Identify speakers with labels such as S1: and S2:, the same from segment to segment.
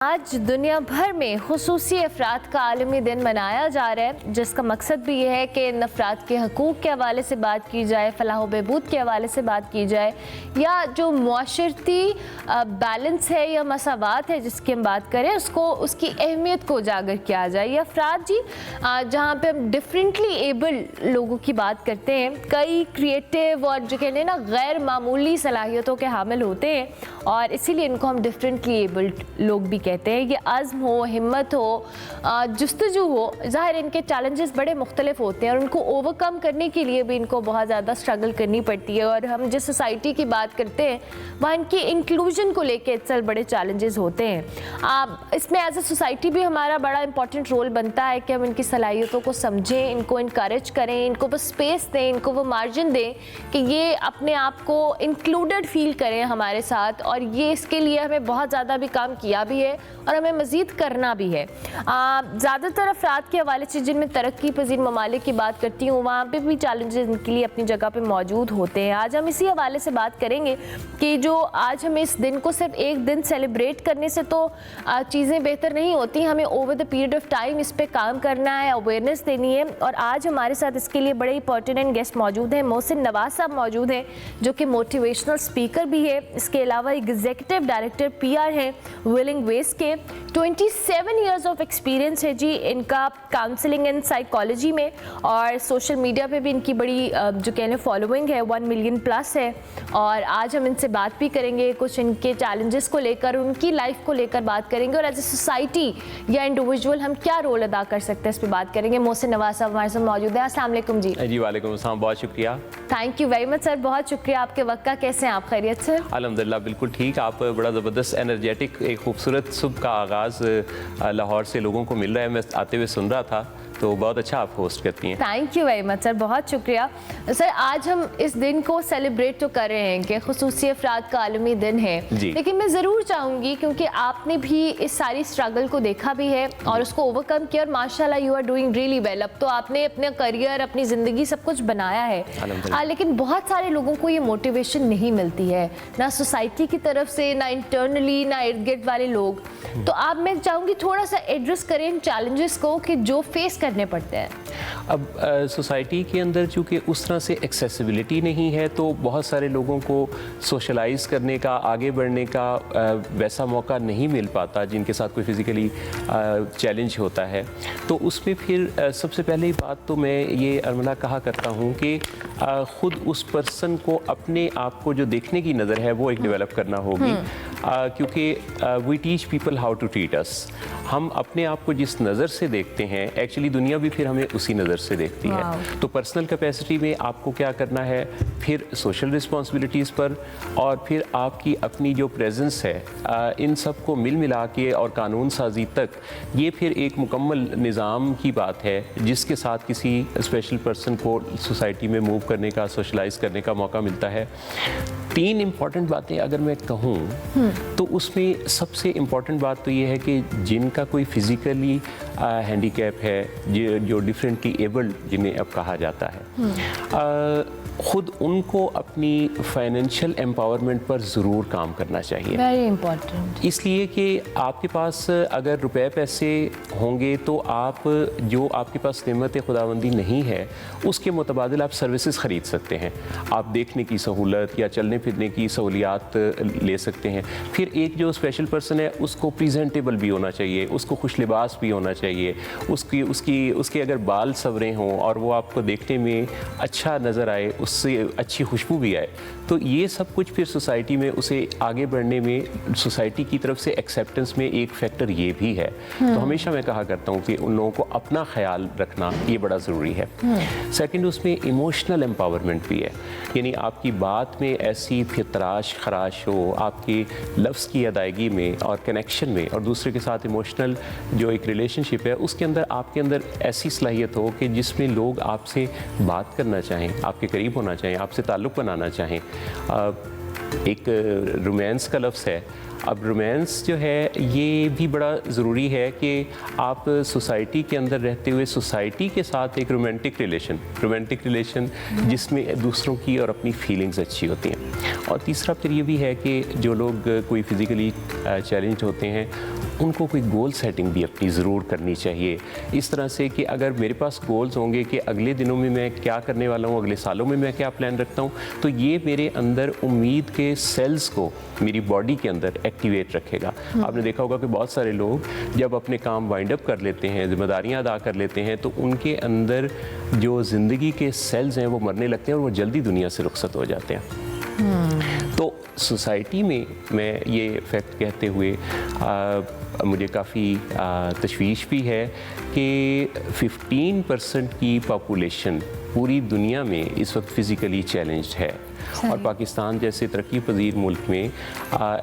S1: आज दुनिया भर में खुसूसी अफराद का आलमी दिन मनाया जा रहा है, जिसका मकसद भी ये है कि इन अफराद के हकूक़ के हवाले से बात की जाए, फलाह बहबूद के हवाले से बात की जाए, या जो मुआशरती बैलेंस है या मसावात है जिसकी हम बात करें उसको, उसकी अहमियत को उजागर किया जाए। ये अफराद जी जहाँ पे हम डिफरेंटली एबल लोगों की बात करते हैं, कई क्रिएटिव और जो कहते हैं ना गैर मामूली सलाहियतों के हामिल होते हैं और इसीलिए इनको हम डिफरेंटली एबल्ड लोग भी कहते हैं। ये अज़्म हो, हिम्मत हो, जुस्तजू हो, ज़ाहिर इनके चैलेंजेस बड़े मुख्तलिफ होते हैं और उनको ओवरकम करने के लिए भी इनको बहुत ज़्यादा स्ट्रगल करनी पड़ती है। और हम जिस सोसाइटी की बात करते हैं वहाँ इनकी इंक्लूजन को लेकर इत्सल बड़े चैलेंजेस होते हैं। इसमें एज ए सोसाइटी भी हमारा बड़ा इंपॉर्टेंट रोल बनता है कि हम इनकी सलाहियतों को समझें, इनको इनकरेज करें, इनको वो स्पेस दें, इनको वो मार्जिन दें कि ये अपने आप को इंक्लूडेड फील करें हमारे साथ। और ये इसके लिए हमें बहुत ज़्यादा भी काम किया भी है और हमें मज़ीद करना भी है। ज़्यादातर अफराद के हवाले से जिनमें तरक्की पजीर ममालिक की बात करती हूँ वहाँ पे भी चैलेंजेस इनके लिए अपनी जगह पे मौजूद होते हैं। आज हम इसी हवाले से बात करेंगे कि जो आज हमें इस दिन को सिर्फ एक दिन सेलिब्रेट करने से तो चीज़ें बेहतर नहीं होती, हमें over the period of time इस पर काम करना है, अवेयरनेस देनी है। और आज हमारे साथ इसके लिए बड़े इंपॉर्टेंट गेस्ट मौजूद हैं। मोहसिन नवाज साहब मौजूद हैं जो कि मोटिवेशनल स्पीकर भी है, इसके अलावा एग्जीक्यूटिव डायरेक्टर PR हैं विलिंग वेज के। 27 ईयर्स ऑफ एक्सपीरियंस है जी इनका काउंसलिंग एंड साइकोलॉजी में, और सोशल मीडिया पे भी इनकी बड़ी जो कहने फॉलोइंग है 1 मिलियन प्लस है। और आज हम इनसे बात भी करेंगे, कुछ इनके चैलेंजेस को लेकर, उनकी लाइफ को लेकर बात करेंगे और एज ए सोसाइटी या इंडिविजुअल हम क्या रोल अदा कर सकते हैं इस पर बात करेंगे। मोहसिन नवाज साहब हमारे साथ मौजूद है। अस्सलाम वालेकुम जी।
S2: जी वालेकुम अस्सलाम, बहुत शुक्रिया।
S1: Thank you very much sir, बहुत शुक्रिया आपके वक्त का। कैसे हैं आप? खैरियत से?
S2: अल्हम्दुलिल्लाह बिल्कुल ठीक। आप बड़ा ज़बरदस्त एनर्जेटिक एक खूबसूरत सुबह का आगाज़ लाहौर से लोगों को मिल रहा है, मैं आते हुए सुन रहा था, तो बहुत अच्छा आप होस्ट करती हैं।
S1: Thank you very much sir, बहुत शुक्रिया सर। आज हम इस दिन को सेलिब्रेट तो कर रहे हैं कि खुसूसी अफराद का आलमी दिन है, लेकिन मैं ज़रूर चाहूँगी क्योंकि आपने भी इस सारी स्ट्रगल को देखा भी है और उसको ओवरकम किया और माशाल्लाह you are doing really well. अब तो आपने अपना करियर, अपनी ज़िंदगी सब कुछ बनाया है, लेकिन बहुत सारे लोगों को ये मोटिवेशन नहीं मिलती है, ना सोसाइटी की तरफ से, ना इंटरनली, ना इर्द गिर्द वाले लोग। तो आप, मैं चाहूँगी थोड़ा सा एड्रेस करें इन चैलेंजेस को कि जो फेस करने पड़ते हैं।
S2: अब सोसाइटी के अंदर चूँकि उस तरह से एक्सेसिबिलिटी नहीं है तो बहुत सारे लोगों को सोशलाइज करने का, आगे बढ़ने का वैसा मौका नहीं मिल पाता जिनके साथ कोई फिज़िकली चैलेंज होता है। तो उसमें फिर सबसे पहले बात तो मैं ये अरमला कहा करता हूँ कि ख़ुद उस पर्सन को अपने आप को जो देखने की नज़र है वो एक डेवलप करना होगी, क्योंकि we teach people how to treat us. हम अपने आप को जिस नज़र से देखते हैं एक्चुअली दुनिया भी फिर हमें उसी नज़र से देखती है। तो पर्सनल कैपेसिटी में आपको क्या करना है, फिर सोशल रिस्पॉन्सिबिलिटीज़ पर, और फिर आपकी अपनी जो प्रेजेंस है इन सब को मिल मिला के और कानून साजी तक, ये फिर एक मुकम्मल निज़ाम की बात है जिसके साथ किसी स्पेशल पर्सन को सोसाइटी में मूव करने का, सोशलाइज करने का मौका मिलता है। 3 इम्पॉर्टेंट बातें अगर मैं कहूँ तो उसमें सबसे इम्पॉर्टेंट बात तो ये है कि जिनका कोई फिज़िकली हैंडीकैप है, जो डिफरेंटली एबल्ड जिन्हें अब कहा जाता है, ख़ुद उनको अपनी फाइनेंशियल एम्पावरमेंट पर ज़रूर काम करना चाहिए।
S1: Very important.
S2: इसलिए कि आपके पास अगर रुपए पैसे होंगे तो आप जो आपके पास नेमत खुदाबंदी नहीं है उसके मुतबादिल आप सर्विसेज ख़रीद सकते हैं। आप देखने की सहूलत या चलने फिरने की सहूलियात ले सकते हैं। फिर एक जो स्पेशल पर्सन है उसको प्रेजेंटेबल भी होना चाहिए, उसको खुश लिबास भी होना चाहिए, उसके अगर बाल सवरे हों और वो आपको देखने में अच्छा नज़र आए, उससे अच्छी खुशबू भी आए, तो ये सब कुछ फिर सोसाइटी में उसे आगे बढ़ने में, सोसाइटी की तरफ से एक्सेप्टेंस में एक फैक्टर ये भी है। तो हमेशा मैं कहा करता हूँ कि उन लोगों को अपना ख्याल रखना ये बड़ा ज़रूरी है। सेकंड, उसमें इमोशनल एम्पावरमेंट भी है, यानी आपकी बात में ऐसी फितराश खराश हो, आपकी लफ्ज़ की अदायगी में और कनेक्शन में, और दूसरे के साथ इमोशनल जो एक रिलेशनशिप है उसके अंदर आपके अंदर ऐसी सलाहियत हो कि जिसमें लोग आपसे बात करना चाहें, आपके करीब होना चाहें, आपसे ताल्लुक़ बनाना चाहें। एक रोमांस का लफ्ज़ है। अब रोमांस जो है ये भी बड़ा ज़रूरी है कि आप सोसाइटी के अंदर रहते हुए सोसाइटी के साथ एक रोमांटिक रिलेशन जिसमें दूसरों की और अपनी फीलिंग्स अच्छी होती हैं। और तीसरा फिर ये भी है कि जो लोग कोई फिज़िकली चैलेंज होते हैं उनको कोई गोल सेटिंग भी अपनी ज़रूर करनी चाहिए, इस तरह से कि अगर मेरे पास गोल्स होंगे कि अगले दिनों में मैं क्या करने वाला हूँ, अगले सालों में मैं क्या प्लान रखता हूँ, तो ये मेरे अंदर उम्मीद के सेल्स को मेरी बॉडी के अंदर एक्टिवेट रखेगा। आपने देखा होगा कि बहुत सारे लोग जब अपने काम वाइंड अप कर लेते हैं, जिम्मेदारियाँ अदा कर लेते हैं, तो उनके अंदर जो ज़िंदगी के सेल्स हैं वो मरने लगते हैं और वो जल्दी दुनिया से रुखसत हो जाते हैं। तो सोसाइटी में मैं ये फैक्ट कहते हुए मुझे काफ़ी तशवीश भी है कि 15% की पॉपुलेशन पूरी दुनिया में इस वक्त फ़िज़िकली चैलेंज्ड है, और पाकिस्तान जैसे तरक्की पजीर मुल्क में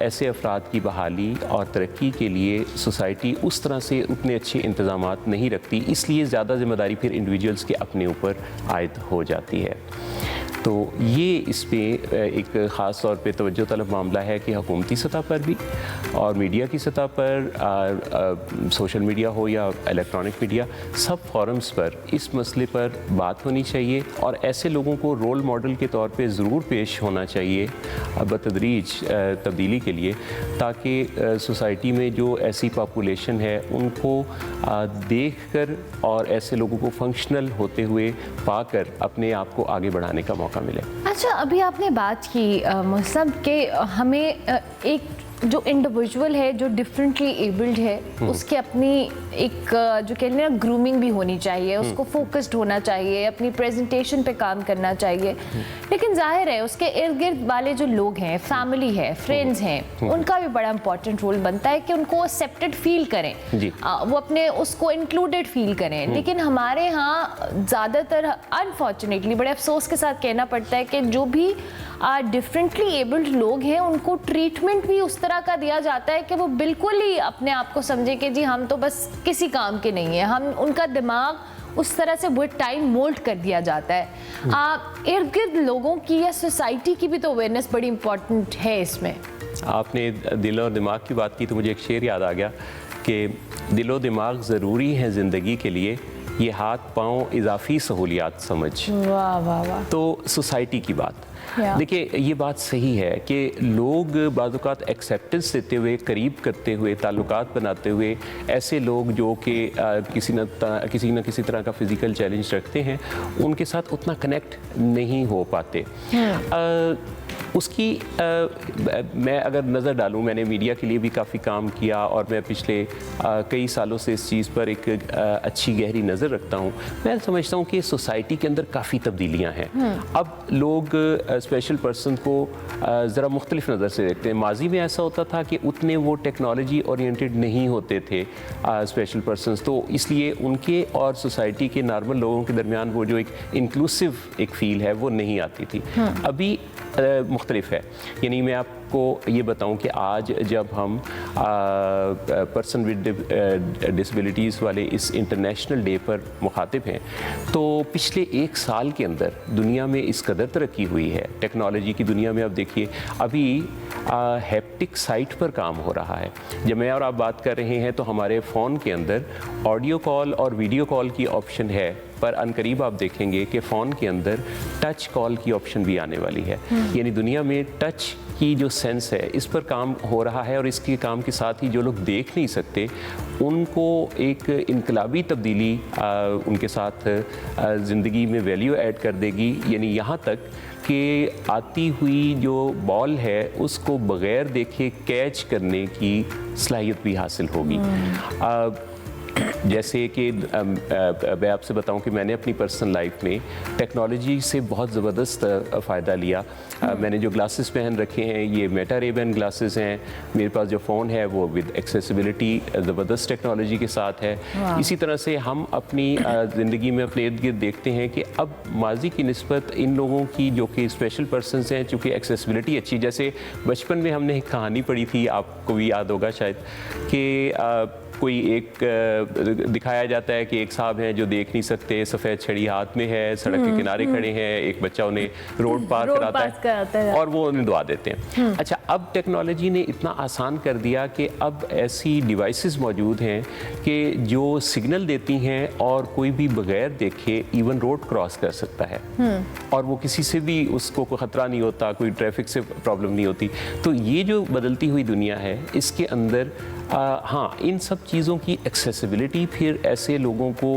S2: ऐसे अफराद की बहाली और तरक्की के लिए सोसाइटी उस तरह से उतने अच्छे इंतज़ामात नहीं रखती, इसलिए ज़्यादा ज़िम्मेदारी फिर इंडिविजुअल्स के अपने ऊपर आयद हो जाती है। तो ये इस पे एक ख़ास तौर पे तवज्जो तलब मामला है कि हुकूमती सतह पर भी और मीडिया की सतह पर, सोशल मीडिया हो या इलेक्ट्रॉनिक मीडिया, सब फोरम्स पर इस मसले पर बात होनी चाहिए और ऐसे लोगों को रोल मॉडल के तौर पे ज़रूर पेश होना चाहिए बतदरीज तब्दीली के लिए, ताकि सोसाइटी में जो ऐसी पॉपुलेशन है उनको देख कर और ऐसे लोगों को फंक्शनल होते हुए पाकर अपने आप को आगे बढ़ाने का मौका मिले।
S1: अच्छा, अभी आपने बात की मतलब कि हमें एक जो इंडिविजुअल है जो डिफरेंटली एबल्ड है उसकी अपनी एक जो कह लें ग्रूमिंग भी होनी चाहिए, उसको फोकस्ड होना चाहिए, अपनी प्रेजेंटेशन पे काम करना चाहिए, लेकिन जाहिर है उसके इर्द गिर्द वाले जो लोग हैं, फैमिली है, फ्रेंड्स हैं, उनका भी बड़ा इंपॉर्टेंट रोल बनता है कि उनको एक्सेप्टेड फील करें, वो अपने उसको इंक्लूडेड फील करें। लेकिन हमारे यहाँ ज़्यादातर अनफॉर्चुनेटली बड़े अफसोस के साथ कहना पड़ता है कि जो भी डिफरेंटली एबल्ड लोग हैं उनको ट्रीटमेंट भी उस तरह का दिया जाता है कि वो बिल्कुल ही अपने आप को समझे कि जी हम तो बस किसी काम के नहीं हैं, हम उनका दिमाग उस तरह से वो टाइम मोल्ड कर दिया जाता है। इर्द गिर्द लोगों की या सोसाइटी की भी तो अवेयरनेस बड़ी इंपॉर्टेंट है इसमें।
S2: आपने दिल और दिमाग की बात की तो मुझे एक शेर याद आ गया कि दिलो दिमाग ज़रूरी है ज़िंदगी के लिए, ये हाथ पाँव इजाफी सहूलियात समझ।
S1: वाह वाह वाह।
S2: तो सोसाइटी की बात देखिए, ये बात सही है कि लोग बाज़-औक़ात एक्सेप्टेंस देते हुए, करीब करते हुए, ताल्लुकात बनाते हुए, ऐसे लोग जो कि किसी न किसी तरह का फ़िज़िकल चैलेंज रखते हैं, उनके साथ उतना कनेक्ट नहीं हो पाते। उसकी मैं अगर नज़र डालूँ, मैंने मीडिया के लिए भी काफ़ी काम किया और मैं पिछले कई सालों से इस चीज़ पर एक अच्छी गहरी नज़र रखता हूँ। मैं समझता हूँ कि सोसाइटी के अंदर काफ़ी तब्दीलियाँ हैं। अब लोग स्पेशल पर्सन को ज़रा मुख्तलिफ नज़र से देखते हैं। माजी में ऐसा होता था कि उतने वो टेक्नोलॉजी ओरिएंटेड नहीं होते थे स्पेशल पर्सनस, तो इसलिए उनके और सोसाइटी के नॉर्मल लोगों के दरमियान वो जो एक इंक्लूसिव एक फ़ील है वो नहीं आती थी। अभी मुख्तलिफ है। यानी मैं आपको ये बताऊं कि आज जब हम पर्सन विद डिसेबिलिटीज़ वाले इस इंटरनेशनल डे पर मुखातिब हैं, तो पिछले एक साल के अंदर दुनिया में इस कदर तरक्की हुई है टेक्नोलॉजी की दुनिया में। अब देखिए, अभी हैप्टिक साइट पर काम हो रहा है। जब मैं और आप बात कर रहे हैं तो हमारे फ़ोन के अंदर ऑडियो कॉल और वीडियो कॉल की ऑप्शन है, पर अनकरीब आप देखेंगे कि फ़ोन के अंदर टच कॉल की ऑप्शन भी आने वाली है। यानी दुनिया में टच की जो सेंस है इस पर काम हो रहा है, और इसके काम के साथ ही जो लोग देख नहीं सकते उनको एक इनकलाबी तब्दीली उनके साथ ज़िंदगी में वैल्यू ऐड कर देगी। यानी यहाँ तक कि आती हुई जो बॉल है उसको बग़ैर देखे कैच करने की सलाहियत भी हासिल होगी। जैसे कि मैं आपसे बताऊं कि मैंने अपनी पर्सनल लाइफ में टेक्नोलॉजी से बहुत ज़बरदस्त फ़ायदा लिया। मैंने जो ग्लासेस पहन रखे हैं ये मेटा रे बैन ग्लासेस हैं। मेरे पास जो फ़ोन है वो विद एक्सेसिबिलिटी ज़बरदस्त टेक्नोलॉजी के साथ है। इसी तरह से हम अपनी ज़िंदगी में अपने इर्द गिर्द देखते हैं कि अब माजी की निस्बत इन लोगों की जो कि स्पेशल पर्सनस हैं, चूँकि एक्सेसिबिलिटी अच्छी, जैसे बचपन में हमने एक कहानी पढ़ी थी, आपको भी याद होगा शायद, कि कोई एक दिखाया जाता है कि एक साहब हैं जो देख नहीं सकते, सफ़ेद छड़ी हाथ में है, सड़क के किनारे खड़े हैं, एक बच्चा उन्हें रोड पार कराता है और वो उन्हें दुआ देते हैं। अच्छा, अब टेक्नोलॉजी ने इतना आसान कर दिया कि अब ऐसी डिवाइसेस मौजूद हैं कि जो सिग्नल देती हैं और कोई भी बगैर देखे इवन रोड क्रॉस कर सकता है, और वो किसी से भी उसको कोई ख़तरा नहीं होता, कोई ट्रैफिक से प्रॉब्लम नहीं होती। तो ये जो बदलती हुई दुनिया है इसके अंदर हाँ, इन सब चीज़ों की एक्सेसिबिलिटी फिर ऐसे लोगों को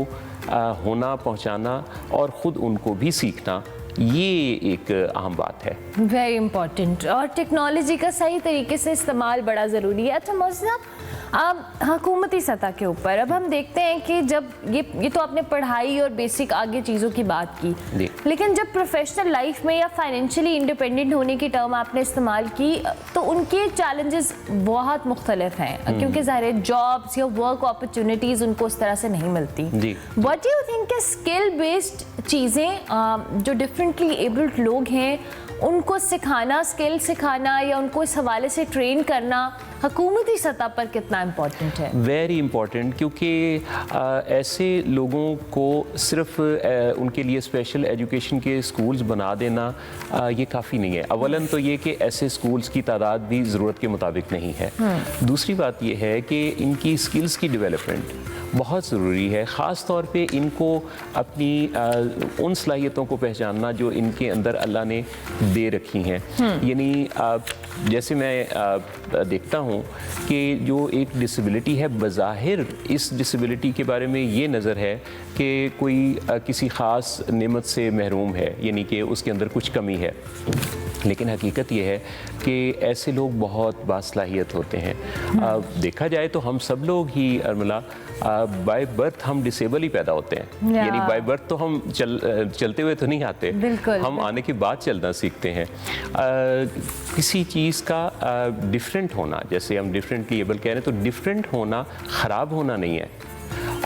S2: होना, पहुंचाना और ख़ुद उनको भी सीखना, ये एक अहम बात है।
S1: Very important. और टेक्नोलॉजी का सही तरीके से इस्तेमाल बड़ा ज़रूरी है। अच्छा मोहसिन साहब, अब हुकूमती सतह के ऊपर अब हम देखते हैं कि जब ये तो आपने पढ़ाई और बेसिक आगे चीज़ों की बात की, लेकिन जब प्रोफेशनल लाइफ में या फाइनेंशियली इंडिपेंडेंट होने की टर्म आपने इस्तेमाल की, तो उनके चैलेंजेस बहुत मुख्तलिफ हैं, क्योंकि ज़ाहिर जॉब्स या वर्क अपॉर्चुनिटीज़ उनको उस तरह से नहीं मिलती। व्हाट डू यू थिंक कि स्किल बेस्ड चीज़ें जो डिफरेंटली एबल्ड लोग हैं उनको सिखाना, स्किल सिखाना या उनको इस हवाले से ट्रेन करना हुकूमती सतह पर कितना इम्पोर्टेंट है?
S2: वेरी इम्पोर्टेंट, क्योंकि ऐसे लोगों को सिर्फ उनके लिए स्पेशल एजुकेशन के स्कूल्स बना देना ये काफ़ी नहीं है। अवलन तो ये कि ऐसे स्कूल्स की तादाद भी ज़रूरत के मुताबिक नहीं है। दूसरी बात ये है कि इनकी स्किल्स की डेवलपमेंट बहुत ज़रूरी है। ख़ास तौर पे इनको अपनी उन सलाहियतों को पहचानना जो इनके अंदर अल्लाह ने दे रखी हैं। यानी जैसे मैं देखता हूँ कि जो एक डिसेबिलिटी है, बज़ाहिर इस डिसेबिलिटी के बारे में ये नज़र है कि कोई किसी ख़ास नेमत से महरूम है, यानी कि उसके अंदर कुछ कमी है, लेकिन हकीकत ये है कि ऐसे लोग बहुत बासलाहियत होते हैं। देखा जाए तो हम सब लोग ही अर्मला बाय बर्थ हम डिसेबल ही पैदा होते हैं, यानी बाय बर्थ तो हम चलते हुए तो नहीं आते, हम आने के बाद चलना सीखते हैं। किसी चीज़ का डिफरेंट होना, जैसे हम डिफरेंटली एबल कह रहे हैं, तो डिफरेंट होना ख़राब होना नहीं है।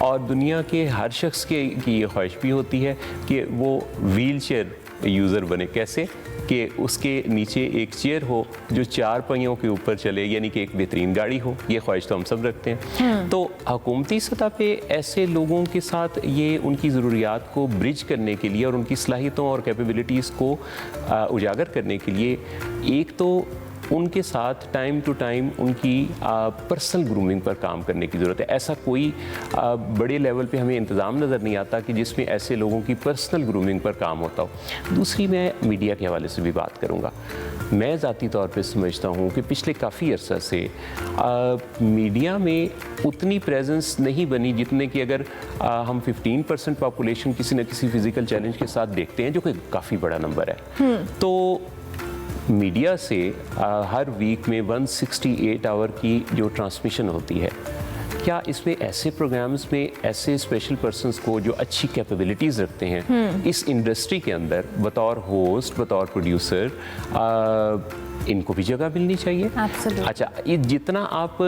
S2: और दुनिया के हर शख्स की ये ख्वाहिश भी होती है कि वो व्हील चेयर यूज़र बने। कैसे? कि उसके नीचे एक चेयर हो जो 4 पहियों के ऊपर चले, यानी कि एक बेहतरीन गाड़ी हो। ये ख्वाहिश तो हम सब रखते हैं। तो हुकूमती सतह पे ऐसे लोगों के साथ ये उनकी ज़रूरियात को ब्रिज करने के लिए और उनकी सलाहियतों और कैपेबिलिटीज़ को उजागर करने के लिए एक तो उनके साथ टाइम टू टाइम उनकी पर्सनल ग्रूमिंग पर काम करने की ज़रूरत है। ऐसा कोई बड़े लेवल पे हमें इंतज़ाम नज़र नहीं आता कि जिसमें ऐसे लोगों की पर्सनल ग्रूमिंग पर काम होता हो। दूसरी, मैं मीडिया के हवाले से भी बात करूँगा। मैं ज़ाती तौर पे समझता हूँ कि पिछले काफ़ी अरसा से मीडिया में उतनी प्रेजेंस नहीं बनी जितने कि अगर हम 15% पॉपुलेशन किसी न किसी फ़िज़िकल चैलेंज के साथ देखते हैं, जो कि काफ़ी बड़ा नंबर है। तो मीडिया से हर वीक में 168 आवर की जो ट्रांसमिशन होती है, क्या इसमें ऐसे प्रोग्राम्स में ऐसे स्पेशल पर्सन्स को जो अच्छी कैपेबिलिटीज़ रखते हैं इस इंडस्ट्री के अंदर, बतौर होस्ट, बतौर प्रोड्यूसर, इनको भी जगह मिलनी चाहिए। अच्छा, ये जितना आप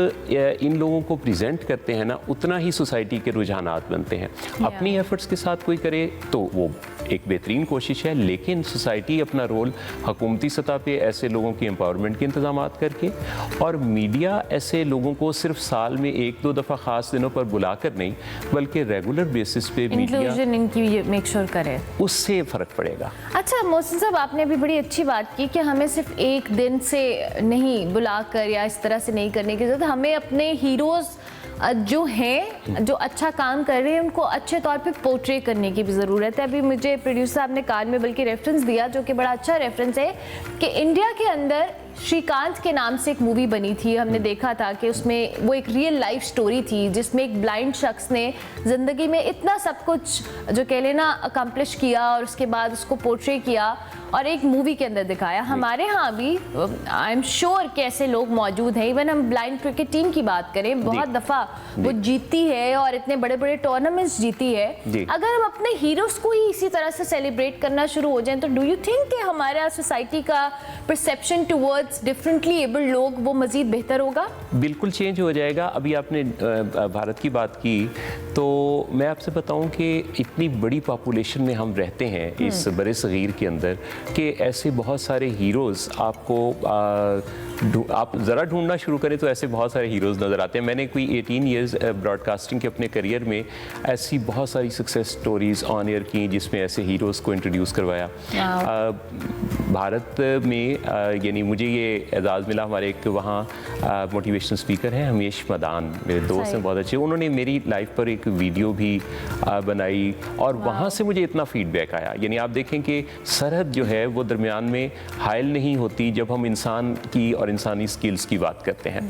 S2: इन लोगों को प्रेजेंट करते हैं ना, उतना ही सोसाइटी के रुझानात बनते हैं। अपनी एफर्ट्स के साथ कोई करे तो वो एक बेहतरीन कोशिश है, लेकिन सोसाइटी अपना रोल हुकूमती सतह पे ऐसे लोगों की एम्पावरमेंट के इंतजाम करके, और मीडिया ऐसे लोगों को सिर्फ साल में 1-2 दफ़ा ख़ास दिनों पर बुलाकर नहीं, बल्कि रेगुलर बेसिस पे
S1: इंक्लूजन इनकी मेक श्योर करे,
S2: उससे फ़र्क पड़ेगा।
S1: अच्छा मोहसिन साहब, आपने अभी बड़ी अच्छी बात की कि हमें सिर्फ एक दिन से नहीं बुलाकर या इस तरह से नहीं करने की ज़रूरत, हमें अपने हीरोज़ जो हैं, जो अच्छा काम कर रहे हैं, उनको अच्छे तौर पे पोर्ट्रे करने की भी ज़रूरत है। अभी मुझे प्रोड्यूसर साहब ने कान में बल्कि रेफरेंस दिया, जो कि बड़ा अच्छा रेफरेंस है, कि इंडिया के अंदर श्रीकांत के नाम से एक मूवी बनी थी। हमने देखा था कि उसमें वो एक रियल लाइफ स्टोरी थी, जिसमें एक ब्लाइंड शख्स ने ज़िंदगी में इतना सब कुछ जो कह लेना अकम्प्लिश किया और उसके बाद उसको पोर्ट्रे किया और एक मूवी के अंदर दिखाया। हमारे यहाँ भी आई एम श्योर कि ऐसे लोग मौजूद हैं। इवन हम ब्लाइंड क्रिकेट टीम की बात करें, बहुत दफ़ा वो जीती है और इतने बड़े बड़े टूर्नामेंट्स जीती है। अगर हम अपने हीरोज़ को ही इसी तरह से सेलिब्रेट करना शुरू हो जाएं, तो डू यू थिंक कि हमारा सोसाइटी का परसेप्शन टुवर्ड्स डिफरेंटली एबल्ड लोग वो मज़ीद बेहतर होगा? बिल्कुल
S2: चेंज हो जाएगा। अभी आपने भारत की बात की, तो मैं आपसे बताऊं कि इतनी बड़ी पॉपुलेशन में हम रहते हैं इस बड़े सगीर के अंदर, कि ऐसे बहुत सारे हीरोज़ आपको आप ज़रा ढूंढना शुरू करें तो ऐसे बहुत सारे हीरोज़ नज़र आते हैं। मैंने कोई 18 इयर्स ब्रॉडकास्टिंग के अपने करियर में ऐसी बहुत सारी सक्सेस स्टोरीज़ ऑन एयर की, जिसमें ऐसे हीरोज़ को इंट्रोड्यूस करवाया। भारत में यानी मुझे ये एजाज़ मिला, हमारे एक वहाँ मोटिवेशनल स्पीकर हैं हमीश मदान, मेरे दोस्त हैं बहुत अच्छे, उन्होंने मेरी लाइफ पर एक वीडियो भी बनाई और वहाँ से मुझे इतना फीडबैक आया। यानी आप देखें कि सरहद जो है वो दरमियान में हायल नहीं होती जब हम इंसान की और इंसानी स्किल्स की बात करते हैं।